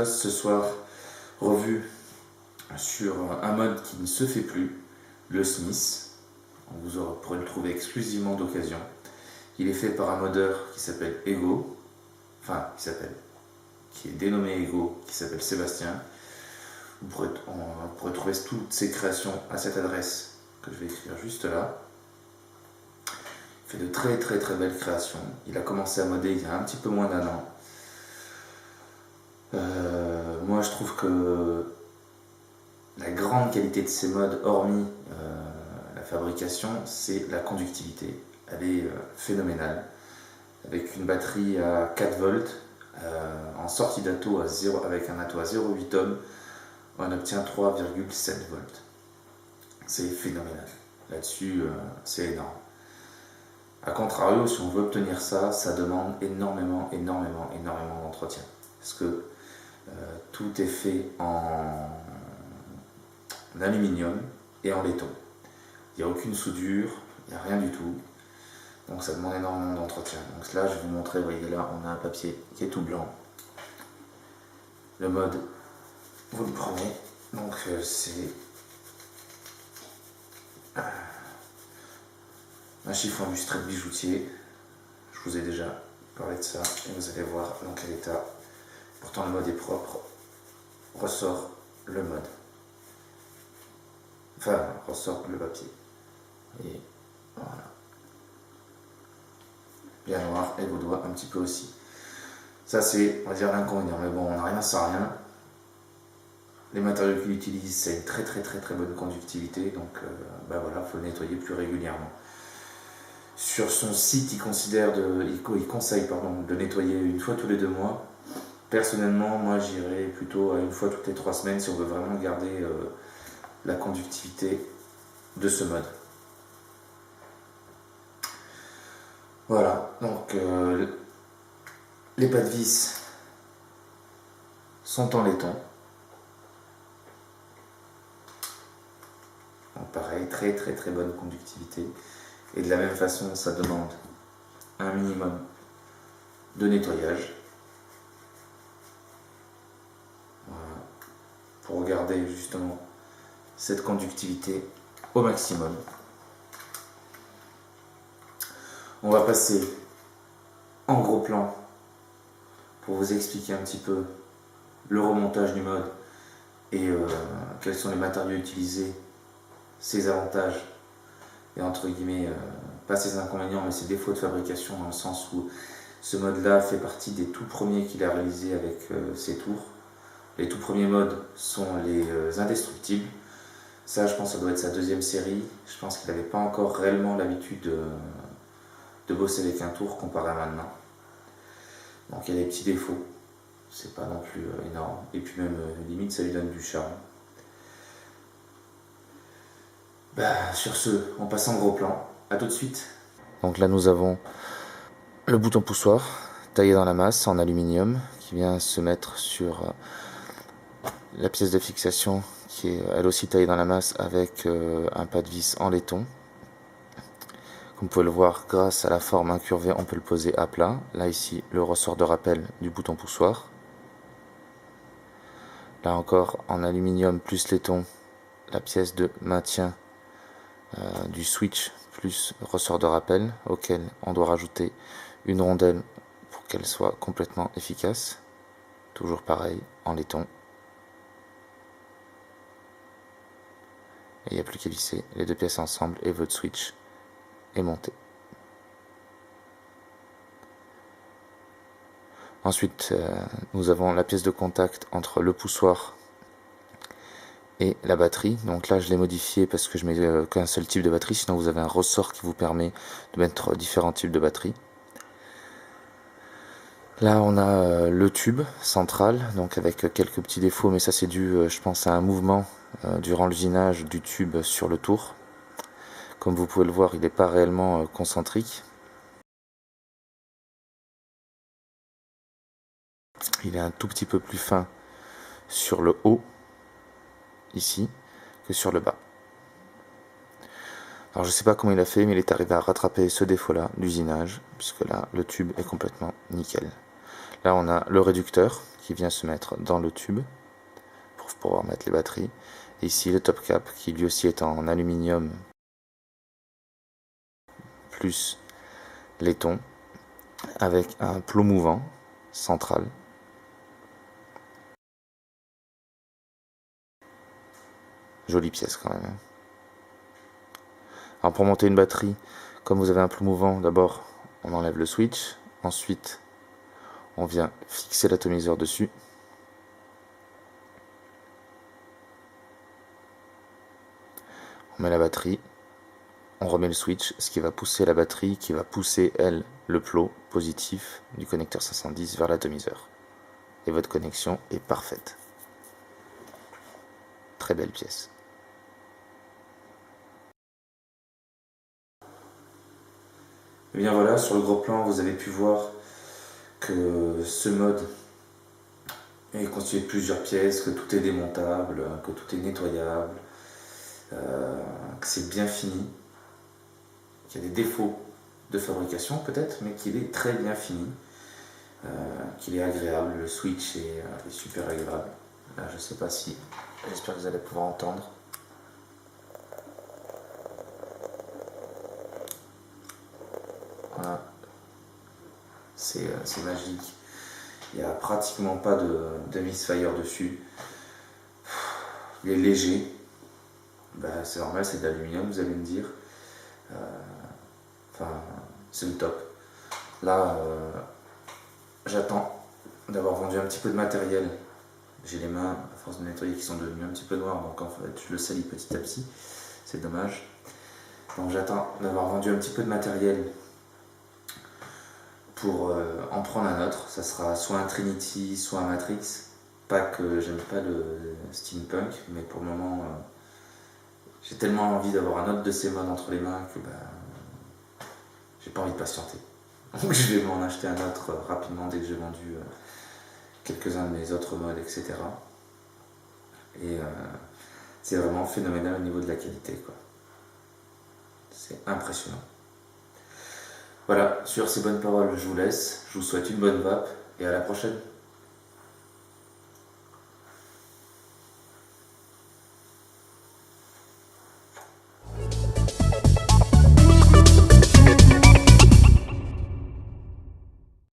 ça ce soir, revue sur un mode qui ne se fait plus, le Smith. Vous pourrez le trouver exclusivement d'occasion. Il est fait par un modeur qui s'appelle Ego, qui est dénommé Ego, qui s'appelle Sébastien. Vous pourrez trouver toutes ses créations à cette adresse que je vais écrire juste là. Il fait de très très très belles créations. Il a commencé à modder il y a un petit peu moins d'un an. Moi je trouve que la grande qualité de ces mods, hormis la fabrication, c'est la conductivité. Elle est phénoménale. Avec une batterie à 4 volts, en sortie d'atto avec un atto à 0,8 ohms, on obtient 3,7 volts. C'est phénoménal. Là-dessus, c'est énorme. A contrario, si on veut obtenir ça, ça demande énormément d'entretien. Parce que tout est fait en aluminium et en laiton. Il n'y a aucune soudure, il n'y a rien du tout. Donc ça demande énormément d'entretien. Donc là, je vais vous montrer, vous voyez là, on a un papier qui est tout blanc. Le mode, vous le prenez. Donc c'est un chiffon illustré de bijoutier. Je vous ai déjà parlé de ça et vous allez voir dans quel état. Pourtant le mode est propre. Ressort le mode. Enfin, ressort le papier. Et voilà. Bien noir et vos doigts un petit peu aussi. Ça c'est, on va dire, l'inconvénient. Mais bon, on n'a rien sans rien. Les matériaux qu'il utilise, c'est une très bonne conductivité. Donc voilà, il faut le nettoyer plus régulièrement. Sur son site, il conseille de nettoyer une fois tous les 2 mois. Personnellement, moi j'irais plutôt à une fois toutes les 3 semaines si on veut vraiment garder la conductivité de ce mode. Voilà, donc les pas de vis sont en laiton. Donc pareil, très bonne conductivité. Et de la même façon, ça demande un minimum de nettoyage. Voilà. Pour garder justement cette conductivité au maximum. On va passer en gros plan pour vous expliquer un petit peu le remontage du mode et quels sont les matériaux utilisés, ses avantages et entre guillemets, pas ses inconvénients mais ses défauts de fabrication, dans le sens où ce mode là fait partie des tout premiers qu'il a réalisé avec ses tours. Les tout premiers modes sont les indestructibles. Ça, je pense que ça doit être sa 2e série. Je pense qu'il n'avait pas encore réellement l'habitude de bosser avec un tour comparé à maintenant. Donc il y a des petits défauts. C'est pas non plus énorme. Et puis même, limite, ça lui donne du charme. Sur ce, on passe en gros plan. A tout de suite. Donc là, nous avons le bouton poussoir taillé dans la masse en aluminium qui vient se mettre sur la pièce de fixation qui est elle aussi taillée dans la masse avec un pas de vis en laiton. Comme vous pouvez le voir, grâce à la forme incurvée, on peut le poser à plat. Là ici, le ressort de rappel du bouton poussoir. Là encore, en aluminium plus laiton, la pièce de maintien du switch plus ressort de rappel, auquel on doit rajouter une rondelle pour qu'elle soit complètement efficace. Toujours pareil, en laiton. Et il n'y a plus qu'à visser les 2 pièces ensemble et votre switch est monté. Ensuite, nous avons la pièce de contact entre le poussoir et la batterie. Donc là, je l'ai modifié parce que je mets qu'un seul type de batterie. Sinon, vous avez un ressort qui vous permet de mettre différents types de batteries. Là, on a le tube central, donc avec quelques petits défauts, mais ça c'est dû, je pense, à un mouvement durant l'usinage du tube sur le tour. Comme vous pouvez le voir, il n'est pas réellement concentrique. Il est un tout petit peu plus fin sur le haut, ici, que sur le bas. Alors je ne sais pas comment il a fait, mais il est arrivé à rattraper ce défaut-là d'usinage, puisque là, le tube est complètement nickel. Là, on a le réducteur qui vient se mettre dans le tube pour pouvoir mettre les batteries. Et ici, le top cap qui lui aussi est en aluminium plus laiton avec un plot mouvant central. Jolie pièce quand même. Alors pour monter une batterie, comme vous avez un plot mouvant, d'abord on enlève le switch, ensuite on vient fixer l'atomiseur dessus. On met la batterie, on remet le switch, ce qui va pousser la batterie, qui va pousser, elle, le plot positif du connecteur 510 vers l'atomiseur. Et votre connexion est parfaite. Très belle pièce. Et bien voilà, sur le gros plan, vous avez pu voir que ce mode est constitué de plusieurs pièces, que tout est démontable, que tout est nettoyable, que c'est bien fini, qu'il y a des défauts de fabrication peut-être, mais qu'il est très bien fini, qu'il est agréable, le switch est super agréable. Là, je sais pas si, j'espère que vous allez pouvoir entendre. Voilà, c'est magique. Il n'y a pratiquement pas de misfire dessus. Il est léger. Ben, c'est normal, c'est de l'aluminium, vous allez me dire. Enfin, c'est le top. Là, j'attends d'avoir vendu un petit peu de matériel. J'ai les mains, à force de nettoyer, qui sont devenues un petit peu noires, donc en fait, je le salis petit à petit. C'est dommage. Donc j'attends d'avoir vendu un petit peu de matériel pour en prendre un autre. Ça sera soit un Trinity, soit un Matrix. Pas que j'aime pas le steampunk, mais pour le moment, j'ai tellement envie d'avoir un autre de ces modes entre les mains que j'ai pas envie de patienter. Donc je vais m'en acheter un autre rapidement dès que j'ai vendu quelques-uns de mes autres modes, etc. Et c'est vraiment phénoménal au niveau de la qualité, quoi. C'est impressionnant. Voilà, sur ces bonnes paroles, je vous laisse. Je vous souhaite une bonne vape et à la prochaine.